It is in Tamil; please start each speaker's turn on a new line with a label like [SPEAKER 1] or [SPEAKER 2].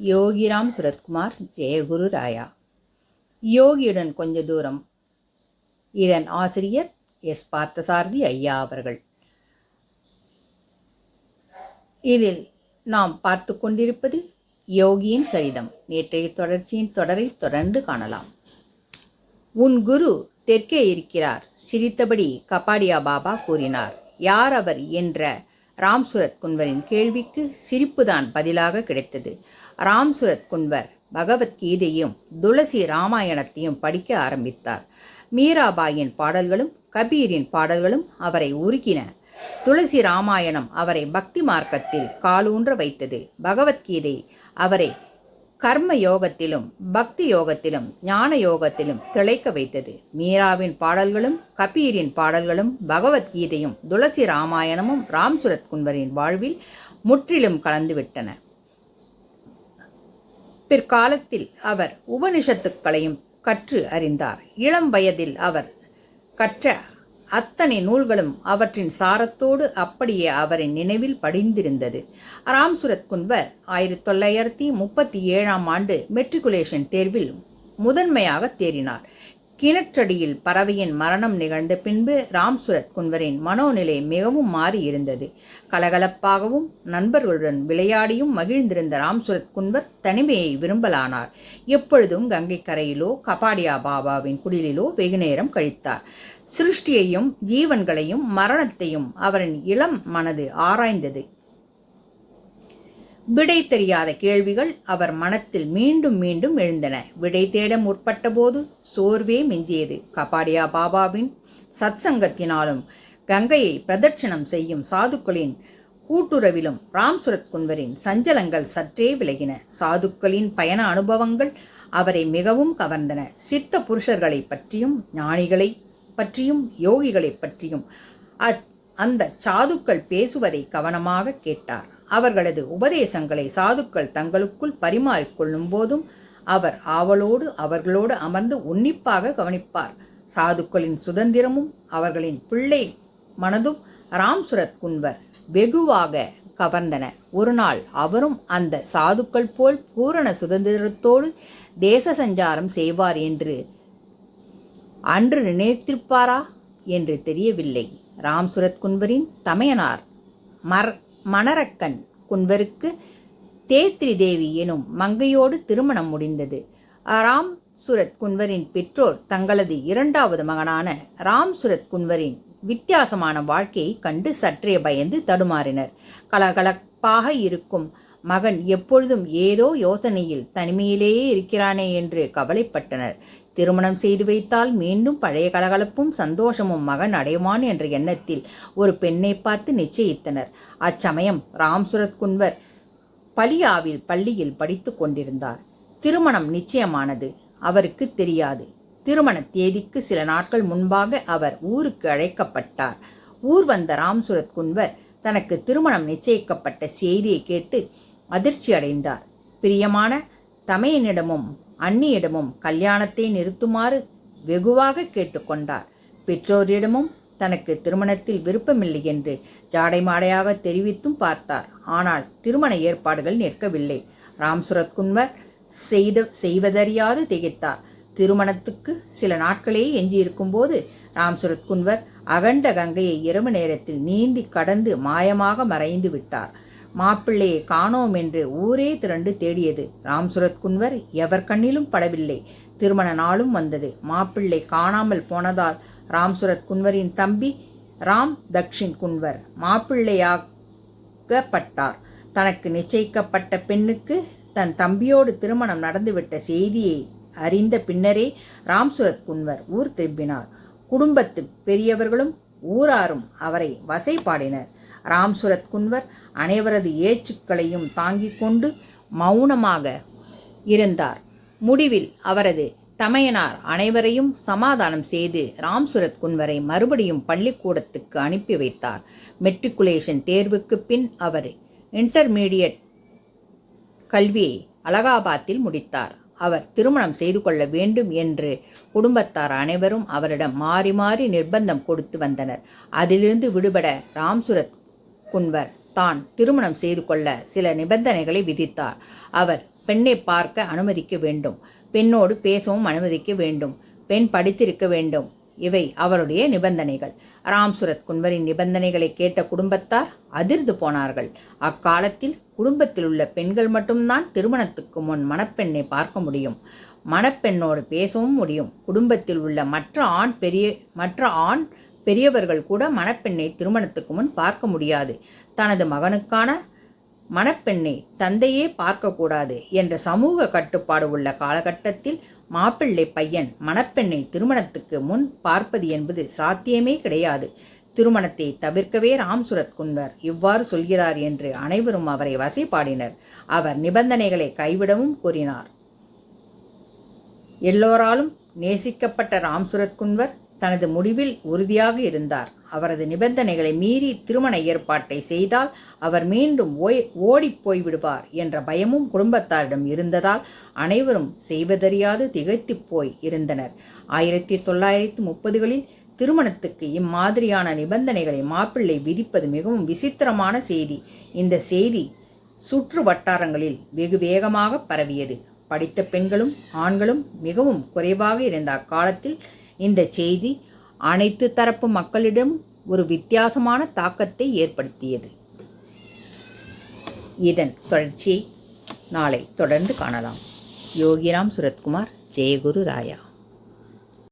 [SPEAKER 1] யோகிராம் சுரத்குமார் ஜெயகுரு ராயா. யோகியுடன் கொஞ்ச தூரம். இதன் ஆசிரியர் எஸ். பார்த்தசாரதி ஐயா அவர்கள். இதில் நாம் பார்த்து கொண்டிருப்பது யோகியின் சரிதம். நேற்றைய தொடர்ச்சியின் தொடரை தொடர்ந்து காணலாம். உன் குரு தெற்கே இருக்கிறார், சிரித்தபடி கபாடியா பாபா கூறினார். யார் அவர் என்ற ராம்சுரத் குன்வரின் கேள்விக்கு சிரிப்புதான் பதிலாக கிடைத்தது. ராம்சுரத் குன்வர் பகவத்கீதையும் துளசி ராமாயணத்தையும் படிக்க ஆரம்பித்தார். மீராபாயின் பாடல்களும் கபீரின் பாடல்களும் அவரை உருக்கின. துளசி ராமாயணம் அவரை பக்தி மார்க்கத்தில் காலூன்ற வைத்தது. பகவத்கீதை அவரை கர்ம யோகத்திலும் பக்தி யோகத்திலும் ஞான யோகத்திலும் திளைக்க வைத்தது. மீராவின் பாடல்களும் கபீரின் பாடல்களும் பகவத்கீதையும் துளசி ராமாயணமும் ராம்சுரத் குன்வரின் வாழ்வில் முற்றிலும் கலந்துவிட்டன. பிற்காலத்தில் அவர் உபனிஷத்துக்களையும் கற்று அறிந்தார். இளம் வயதில் அவர் கற்ற அத்தனை நூல்களும் அவற்றின் சாரத்தோடு அப்படியே அவரின் நினைவில் படிந்திருந்தது. ராம்சுரத் குன்வர் 1937 மெட்ரிகுலேஷன் தேர்வில் முதன்மையாக தேறினார். கிணற்றடியில் பறவையின் மரணம் நிகழ்ந்த பின்பு ராம்சுரத் குன்வரின் மனோநிலை மிகவும் மாறி இருந்தது. கலகலப்பாகவும் நண்பர்களுடன் விளையாடியும் மகிழ்ந்திருந்த ராம்சுரத் குன்வர் தனிமையை விரும்பலானார். எப்பொழுதும் கங்கை கரையிலோ கபாடியா பாபாவின் குடிலிலோ வெகுநேரம் கழித்தார். சிருஷ்டியையும் ஜீவன்களையும் மரணத்தையும் அவரின் இளம் மனது ஆராய்ந்தது. விடை தெரியாத கேள்விகள் அவர் மனத்தில் மீண்டும் மீண்டும் எழுந்தன. விடை தேட முற்பட்ட போது சோர்வே மிஞ்சியது. கபாடியா பாபாவின் சத்சங்கத்தினாலும் கங்கையை பிரதட்சணம் செய்யும் சாதுக்களின் கூட்டுறவிலும் ராம்சுரத் குன்வரின் சஞ்சலங்கள் சற்றே விலகின. சாதுக்களின் பயண அனுபவங்கள் அவரை மிகவும் கவர்ந்தன. சித்த புருஷர்களை பற்றியும் ஞானிகளை பற்றியும் யோகிகளை பற்றியும் அந்த சாதுக்கள் பேசுவதை கவனமாக கேட்டார். அவர்களது உபதேசங்களை சாதுக்கள் தங்களுக்குள் பரிமாறிக்கொள்ளும் போதும் அவர் ஆவலோடு அவர்களோடு அமர்ந்து உன்னிப்பாக கவனிப்பார். சாதுக்களின் சுதந்திரமும் அவர்களின் பிள்ளை மனதும் ராம்சுரத் குன்வர் வெகுவாக கவர்ந்தன. ஒரு நாள் அவரும் அந்த சாதுக்கள் போல் பூரண சுதந்திரத்தோடு தேச சஞ்சாரம் செய்வார் என்று அன்று நினைத்திருப்பாரா என்று தெரியவில்லை. ராம்சுரத் குன்வரின் தமையனார் மணரக்கன் குன்வருக்கு தேத்ரி தேவி எனும் மங்கையோடு திருமணம் முடிந்தது. ராம்சுரத் குன்வரின் பெற்றோர் தங்களது இரண்டாவது மகனான ராம்சுரத் குன்வரின் வித்தியாசமான வாழ்க்கையை கண்டு சற்றே பயந்து தடுமாறினர். கலகலப்பாக இருக்கும் மகன் எப்பொழுதும் ஏதோ யோசனையில் தனிமையிலேயே இருக்கிறானே என்று கவலைப்பட்டனர். திருமணம் செய்து வைத்தால் மீண்டும் பழைய கலகலப்பும் சந்தோஷமும் மகன் அடைவான் என்ற எண்ணத்தில் ஒரு பெண்ணை பார்த்து நிச்சயித்தனர். அச்சமயம் ராம்சுரத் குன்வர் பலியாவில் பள்ளியில் படித்து கொண்டிருந்தார். திருமணம் நிச்சயமானது அவருக்கு தெரியாது. திருமண தேதிக்கு சில நாட்கள் முன்பாக அவர் ஊருக்கு அழைக்கப்பட்டார். ஊர் வந்த ராம்சுரத் குன்வர் தனக்கு திருமணம் நிச்சயிக்கப்பட்ட செய்தியை கேட்டு அதிர்ச்சி அடைந்தார். பிரியமான தமையனிடமும் அண்ணியிடமும் கல்யாணத்தை நிறுத்துமாறு வெகுவாக கேட்டுக்கொண்டார். பெற்றோரிடமும் தனக்கு திருமணத்தில் விருப்பமில்லை என்று ஜாடைமாடையாக தெரிவித்தும் பார்த்தார். ஆனால் திருமண ஏற்பாடுகள் நிற்கவில்லை. ராம்சுரத் குன்வர் செய்வதறியாது திகைத்தார். திருமணத்துக்கு சில நாட்களே எஞ்சியிருக்கும் போது ராம்சுரத் குன்வர் அகண்ட கங்கையை இரவு நேரத்தில் நீந்தி கடந்து மாயமாக மறைந்து விட்டார். மாப்பிள்ளையை காணோம் என்று ஊரே திரண்டு தேடியது. ராம்சுரத் குன்வர் எவர் கண்ணிலும் படவில்லை. திருமண நாளும் வந்தது. மாப்பிள்ளை காணாமல் போனதால் ராம்சுரத் குன்வரின் தம்பி ராம் தக்ஷின் குன்வர் மாப்பிள்ளையாகப்பட்டார். தனக்கு நிச்சயிக்கப்பட்ட பெண்ணுக்கு தன் தம்பியோடு திருமணம் நடந்துவிட்ட செய்தியை அறிந்த பின்னரே ராம்சுரத் குன்வர் ஊர் திரும்பினார். குடும்பத்து பெரியவர்களும் ஊராரும் அவரை வசைபாடினர். ராம்சுரத் குன்வர் அனைவரது ஏச்சுக்களையும் தாங்கிக் கொண்டு மௌனமாக இருந்தார். முடிவில் அவரது தமையனார் அனைவரையும் சமாதானம் செய்து ராம்சுரத் குன்வரை மறுபடியும் பள்ளிக்கூடத்துக்கு அனுப்பி வைத்தார். மெட்ரிகுலேஷன் தேர்வுக்கு பின் அவர் இன்டர்மீடியட் கல்வியை அலகாபாத்தில் முடித்தார். அவர் திருமணம் செய்து கொள்ள வேண்டும் என்று குடும்பத்தார் அனைவரும் அவரிடம் மாறி மாறி நிர்பந்தம் கொடுத்து வந்தனர். அதிலிருந்து விடுபட ராம்சுரத் குன்வர் தான் திருமணம் செய்து கொள்ள சில நிபந்தனைகளை விதித்தார். அவர் பெண்ணை பார்க்க அனுமதிக்க வேண்டும், பெண்ணோடு பேசவும் அனுமதிக்க வேண்டும், பெண் படித்திருக்க வேண்டும். இவை அவருடைய நிபந்தனைகள். ராம்சுரத் குன்வரின் நிபந்தனைகளை கேட்ட குடும்பத்தார் அதிர்ந்து போனார்கள். அக்காலத்தில் குடும்பத்தில் உள்ள பெண்கள் மட்டும்தான் திருமணத்துக்கு முன் மணப்பெண்ணை பார்க்க முடியும், மணப்பெண்ணோடு பேசவும் முடியும். குடும்பத்தில் உள்ள மற்ற ஆண் பெரியவர்கள் கூட மணப்பெண்ணை திருமணத்துக்கு முன் பார்க்க முடியாது. தனது மகனுக்கான மணப்பெண்ணை தந்தையே பார்க்கக்கூடாது என்ற சமூக கட்டுப்பாடு உள்ள காலகட்டத்தில் மாப்பிள்ளை பையன் மணப்பெண்ணை திருமணத்துக்கு முன் பார்ப்பது என்பது சாத்தியமே கிடையாது. திருமணத்தை தவிர்க்கவே ராம்சுரத் குன்வர் இவ்வாறு சொல்கிறார் என்று அனைவரும் அவரை வசைபாடினர். அவர் நிபந்தனைகளை கைவிடவும் கூறினார். எல்லோராலும் நேசிக்கப்பட்ட ராம்சுரத் குன்வர் தனது முடிவில் உறுதியாக இருந்தார். அவரது நிபந்தனைகளை மீறி திருமண ஏற்பாட்டை செய்தால் அவர் மீண்டும் ஓடிப்போய் விடுவார் என்ற பயமும் குடும்பத்தாரிடம் இருந்ததால் அனைவரும் செய்வதறியாது திகைத்து போய் இருந்தனர். 1930களில் திருமணத்துக்கு இம்மாதிரியான நிபந்தனைகளை மாப்பிள்ளை விதிப்பது மிகவும் விசித்திரமான செய்தி. இந்த செய்தி சுற்று வட்டாரங்களில் வெகு வேகமாக பரவியது. படித்த பெண்களும் ஆண்களும் மிகவும் குறைவாக இருந்த அக்காலத்தில் இந்த செய்தி அனைத்து தரப்பு மக்களிடம் ஒரு வித்தியாசமான தாக்கத்தை ஏற்படுத்தியது. இதன் தொடர்ச்சியை நாளை தொடர்ந்து காணலாம். யோகிராம் சுரத்குமார், ஜெயகுரு ராயா.